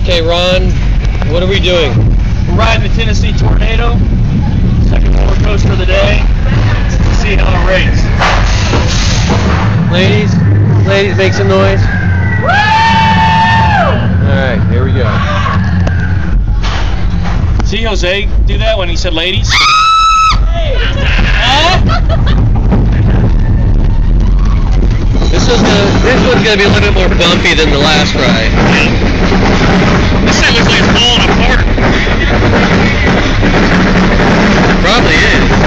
Okay, Ron, what are we doing? We're riding the Tennessee Tornado, second roller coaster of the day. Let's see how it rates. Ladies, make some noise. Woo! Alright, here we go. See Jose do that when he said ladies? This one's gonna be a little bit more bumpy than the last ride. This thing looks like it's falling apart. Probably is.